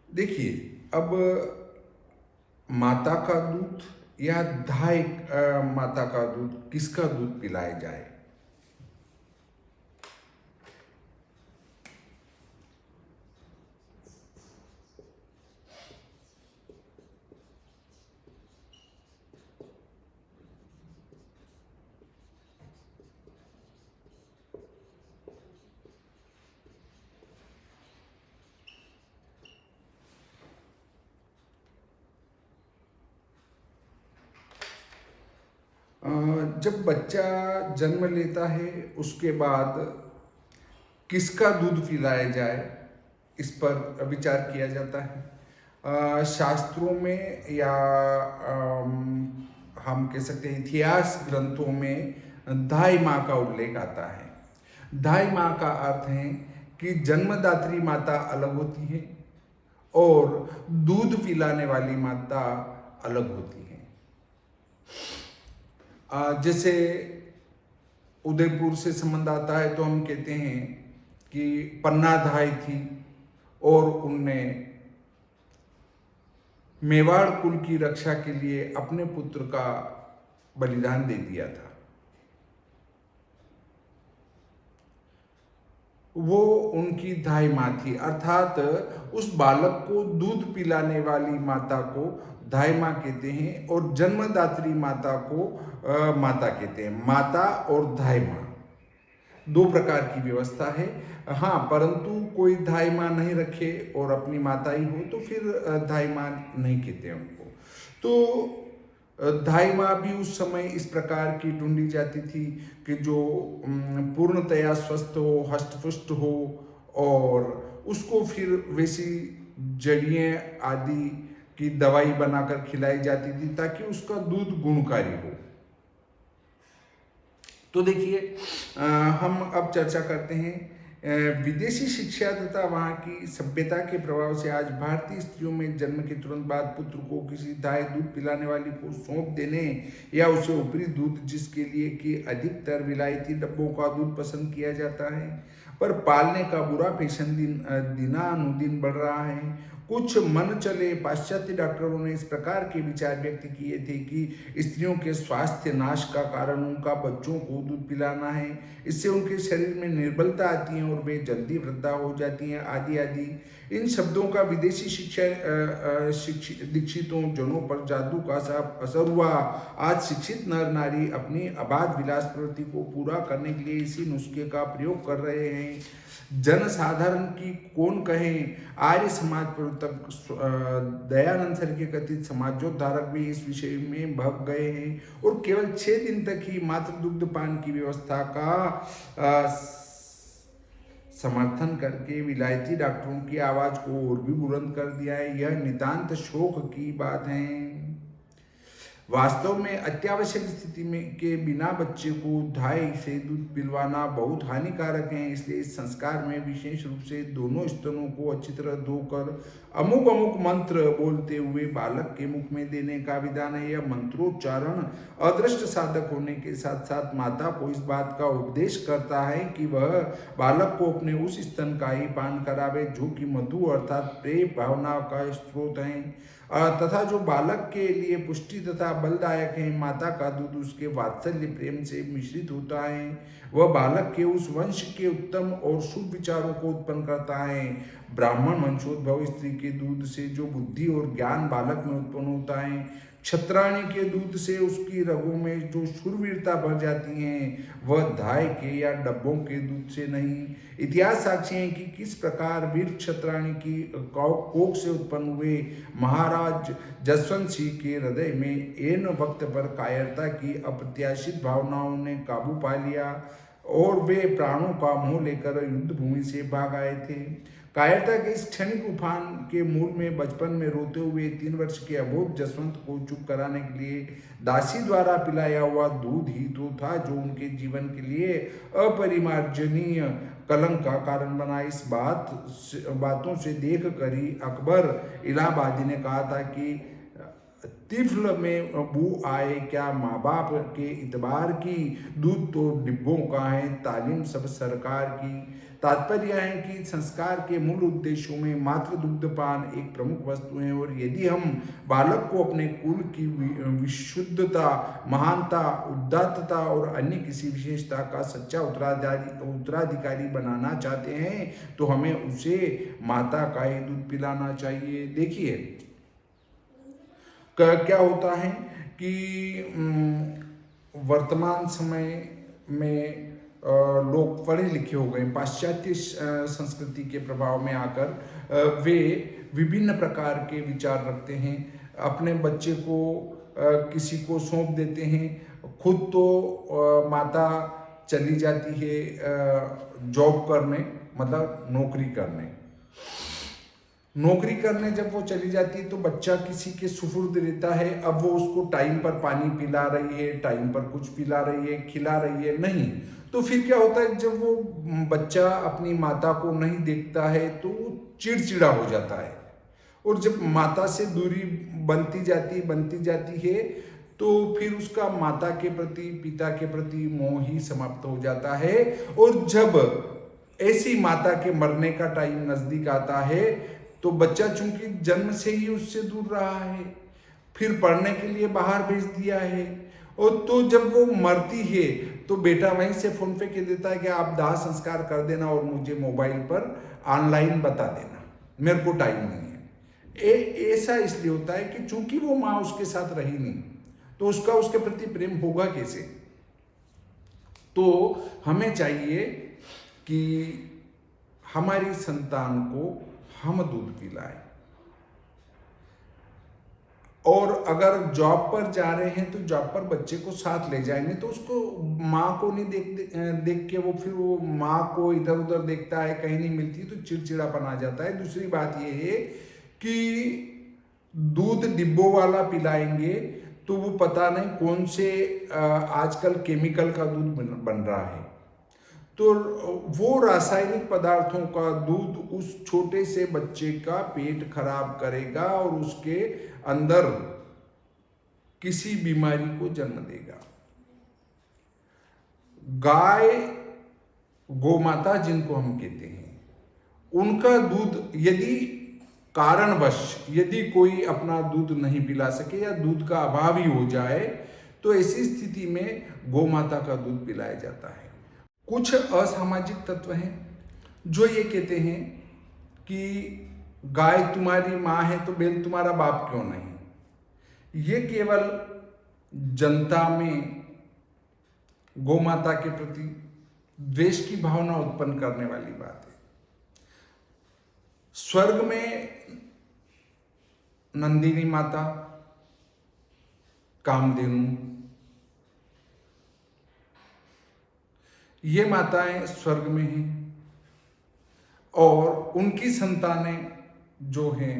देखिए, अब माता का दूध या धाय माता का दूध, किसका दूध पिलाया जाए? जब बच्चा जन्म लेता है, उसके बाद किसका दूध पिलाया जाए, इस पर विचार किया जाता है। शास्त्रों में या हम कह सकते हैं इतिहास ग्रंथों में दाई माँ का उल्लेख आता है। दाई माँ का अर्थ है कि जन्मदात्री माता अलग होती है और दूध पिलाने वाली माता अलग होती है। जैसे उदयपुर से संबंध आता है तो हम कहते हैं कि पन्ना धाई थी और उनने मेवाड़ कुल की रक्षा के लिए अपने पुत्र का बलिदान दे दिया था। वो उनकी धाई माँ थी, अर्थात उस बालक को दूध पिलाने वाली माता को धाई माँ कहते हैं और जन्मदात्री माता को माता कहते हैं। माता और धाई माँ दो प्रकार की व्यवस्था है। हाँ, परंतु कोई धाई माँ नहीं रखे और अपनी माता ही हो तो फिर धाई माँ नहीं कहते उनको। तो धाई माँ भी उस समय इस प्रकार की ढूंढी जाती थी कि जो पूर्णतया स्वस्थ हो, हष्टपुष्ट हो और उसको फिर वैसी जड़ियाँ आदि की दवाई बनाकर खिलाई जाती थी ताकि उसका दूध गुणकारी हो। तो देखिए, हम अब चर्चा करते हैं विदेशी शिक्षा तथा वहाँ की सभ्यता के प्रभाव से आज भारतीय स्त्रियों में जन्म के तुरंत बाद पुत्र को किसी दाई दूध पिलाने वाली को सौंप देने या उसे ऊपरी दूध, जिसके लिए कि अधिकतर विलायती डब्बों का दूध पसंद किया जाता है, पर पालने का बुरा फैशन दिनानुदिन बढ़ रहा है। कुछ मन चले पाश्चात्य डॉक्टरों ने इस प्रकार के विचार व्यक्त किए थे कि स्त्रियों के स्वास्थ्य नाश का कारण उनका बच्चों को दूध पिलाना है, इससे उनके शरीर में निर्बलता आती है और वे जल्दी वृद्धा हो जाती हैं, आदि आदि। इन शब्दों का विदेशी दीक्षितों जनों पर जादू का सा असर हुआ। आज शिक्षित नर नारी अपनी अबाध विलास प्रवृत्ति को पूरा करने के लिए इसी नुस्खे का प्रयोग कर रहे हैं। जनसाधारण की कौन कहे, आर्य समाज प्रवर्तक दयानंद सर के कथित समाजोद्धारक भी इस विषय में भग गए हैं और केवल 6 दिन तक ही मात्र दुग्धपान की व्यवस्था का समर्थन करके विलायती डॉक्टरों की आवाज को और भी बुलंद कर दिया है। यह नितांत शोक की बात है। वास्तव में अत्यावश्यक स्थिति में के बिना बच्चे को धाई से दूध पिलवाना बहुत हानिकारक है। इसलिए इस संस्कार में विशेष रूप से दोनों स्तनों को अच्छी तरह धोकर अमुक अमुक मंत्र बोलते हुए बालक के मुख में देने का विधान है। यह मंत्रोच्चारण अदृष्ट साधक होने के साथ साथ माता को इस बात का उपदेश करता है कि वह बालक को अपने उस स्तन का ही पान करावे जो कि मधु अर्थात प्रेम भावना का स्रोत है तथा जो बालक के लिए पुष्टि तथा बलदायक है। माता का दूध उसके वात्सल्य प्रेम से मिश्रित होता है। वह बालक के उस वंश के उत्तम और शुभ विचारों को उत्पन्न करता है। ब्राह्मण वंशोद्भव स्त्री के दूध से जो बुद्धि और ज्ञान बालक में उत्पन्न होता है, क्षत्राणी के दूध से उसकी रगों में जो शूरवीरता भर जाती है, वह धाय के या डब्बों के दूध से नहीं। इतिहास साक्षी है कि किस प्रकार वीर क्षत्राणी की कोख से उत्पन्न हुए महाराज जसवंत सिंह के हृदय में एन वक्त पर कायरता की अप्रत्याशित भावनाओं ने काबू पा लिया और वे प्राणों का मोह लेकर युद्ध भूमि से भाग आए थे। कायरता के इस क्षणिक उफान के मूल में बचपन में रोते हुए 3 वर्ष के अबोध जसवंत को चुप कराने के लिए दासी द्वारा पिलाया हुआ दूध ही तो था जो उनके जीवन के लिए अपरिमार्जनीय कलंक का कारण बना। इस बातों से देख कर ही अकबर इलाहाबादी ने कहा था कि तिफल में बू आए क्या माँ बाप के इतबार की, दूध तो डिब्बों का है, तालीम सब सरकार की। तात्पर्य है कि संस्कार के मूल उद्देश्यों में मातृ दुग्धपान एक प्रमुख वस्तु है, और यदि हम बालक को अपने कुल की विशुद्धता, महानता, उदात्तता और अन्य किसी विशेषता का सच्चा उत्तराधिकारी बनाना चाहते हैं तो हमें उसे माता का ही दूध पिलाना चाहिए। देखिए क्या होता है कि वर्तमान समय में लोग पढ़े लिखे हो गए, पाश्चात्य संस्कृति के प्रभाव में आकर वे विभिन्न प्रकार के विचार रखते हैं, अपने बच्चे को किसी को सौंप देते हैं, खुद तो माता चली जाती है जॉब करने, मतलब नौकरी करने जब वो चली जाती है तो बच्चा किसी के सुपुर्द रहता है। अब वो उसको टाइम पर पानी पिला रही है, टाइम पर कुछ पिला रही है, खिला रही है नहीं, तो फिर क्या होता है, जब वो बच्चा अपनी माता को नहीं देखता है तो वो चिड़चिड़ा हो जाता है, और जब माता से दूरी बनती जाती है तो फिर उसका माता के प्रति, पिता के प्रति मोह ही समाप्त हो जाता है। और जब ऐसी माता के मरने का टाइम नजदीक आता है तो बच्चा चूंकि जन्म से ही उससे दूर रहा है, फिर पढ़ने के लिए बाहर भेज दिया है, और तो जब वो मरती है तो बेटा वहीं से फोन पे कह देता है कि आप दाह संस्कार कर देना और मुझे मोबाइल पर ऑनलाइन बता देना, मेरे को टाइम नहीं है। ऐसा इसलिए होता है कि चूंकि वो माँ उसके साथ रही नहीं तो उसका उसके प्रति प्रेम होगा कैसे। तो हमें चाहिए कि हमारी संतान को हम दूध पिलाएं, और अगर जॉब पर जा रहे हैं तो जॉब पर बच्चे को साथ ले जाएंगे तो उसको माँ को नहीं देख के वो फिर वो माँ को इधर उधर देखता है, कहीं नहीं मिलती तो चिड़चिड़ापन आ जाता है। दूसरी बात ये है कि दूध डिब्बों वाला पिलाएंगे तो वो पता नहीं कौन से आजकल केमिकल का दूध बन रहा है, तो वो रासायनिक पदार्थों का दूध उस छोटे से बच्चे का पेट खराब करेगा और उसके अंदर किसी बीमारी को जन्म देगा। गाय, गोमाता जिनको हम कहते हैं, उनका दूध यदि कारणवश यदि कोई अपना दूध नहीं पिला सके या दूध का अभाव ही हो जाए तो ऐसी स्थिति में गोमाता का दूध पिलाया जाता है। कुछ असामाजिक तत्व हैं जो ये कहते हैं कि गाय तुम्हारी माँ है तो बैल तुम्हारा बाप क्यों नहीं। ये केवल जनता में गोमाता के प्रति द्वेष की भावना उत्पन्न करने वाली बात है। स्वर्ग में नंदिनी माता, कामधेनु, ये माताएं स्वर्ग में हैं और उनकी संतानें जो हैं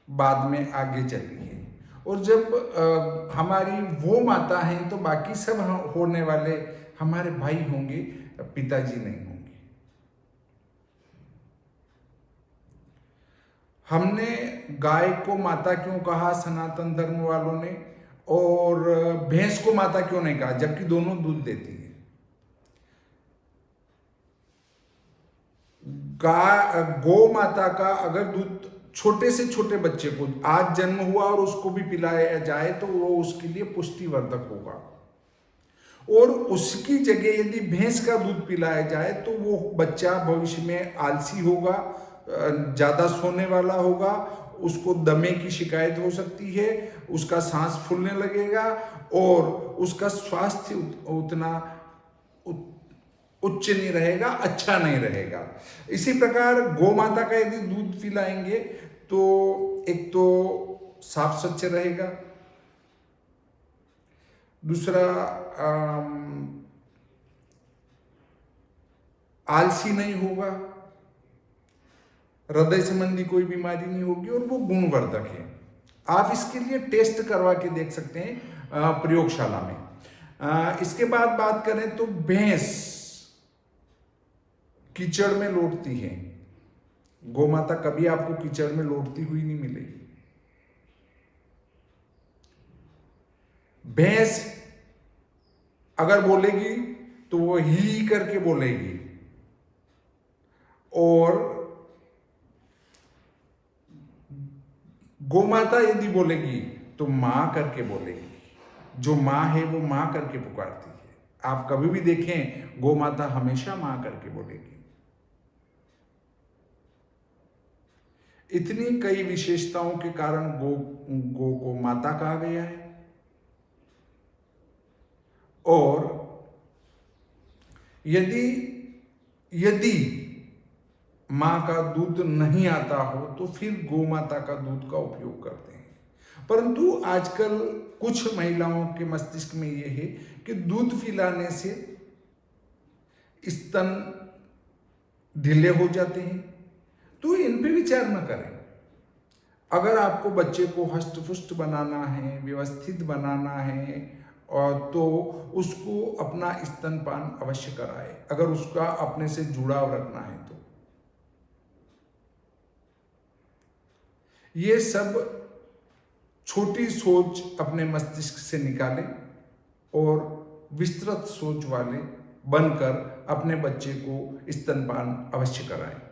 बाद में आगे चली हैं, और जब हमारी वो माता हैं तो बाकी सब होने वाले हमारे भाई होंगे, पिताजी नहीं होंगे। हमने गाय को माता क्यों कहा सनातन धर्म वालों ने, और भैंस को माता क्यों नहीं कहा, जबकि दोनों दूध देती है। गौ माता का अगर दूध छोटे से छोटे बच्चे को आज जन्म हुआ और उसको भी पिलाया जाए तो वो उसके लिए पुष्टिवर्धक होगा, और उसकी जगह यदि भैंस का दूध पिलाया जाए तो वो बच्चा भविष्य में आलसी होगा, ज्यादा सोने वाला होगा, उसको दमे की शिकायत हो सकती है, उसका सांस फूलने लगेगा और उसका स्वास्थ्य उतना उच्च नहीं रहेगा, अच्छा नहीं रहेगा। इसी प्रकार गोमाता का यदि दूध पिलाएंगे तो एक तो साफ स्वच्छ रहेगा, दूसरा आलसी नहीं होगा, हृदय संबंधी कोई बीमारी नहीं होगी, और वो गुणवर्धक है। आप इसके लिए टेस्ट करवा के देख सकते हैं प्रयोगशाला में। इसके बाद बात करें तो भैंस कीचड़ में लौटती है, गोमाता कभी आपको कीचड़ में लौटती हुई नहीं मिलेगी। भैंस अगर बोलेगी तो वो ही करके बोलेगी, और गोमाता यदि बोलेगी तो माँ करके बोलेगी। जो माँ है वो माँ करके पुकारती है। आप कभी भी देखें, गोमाता हमेशा माँ करके बोलेगी। इतनी कई विशेषताओं के कारण गो को माता कहा गया है। और यदि यदि माँ का दूध नहीं आता हो तो फिर गोमाता का दूध का उपयोग करते हैं। परंतु आजकल कुछ महिलाओं के मस्तिष्क में यह है कि दूध पिलाने से स्तन ढीले हो जाते हैं, तो इन पे विचार न करें। अगर आपको बच्चे को हष्ट-पुष्ट बनाना है, व्यवस्थित बनाना है, और तो उसको अपना स्तनपान अवश्य कराए, अगर उसका अपने से जुड़ाव रखना है तो। ये सब छोटी सोच अपने मस्तिष्क से निकालें और विस्तृत सोच वाले बनकर अपने बच्चे को स्तनपान अवश्य कराएं।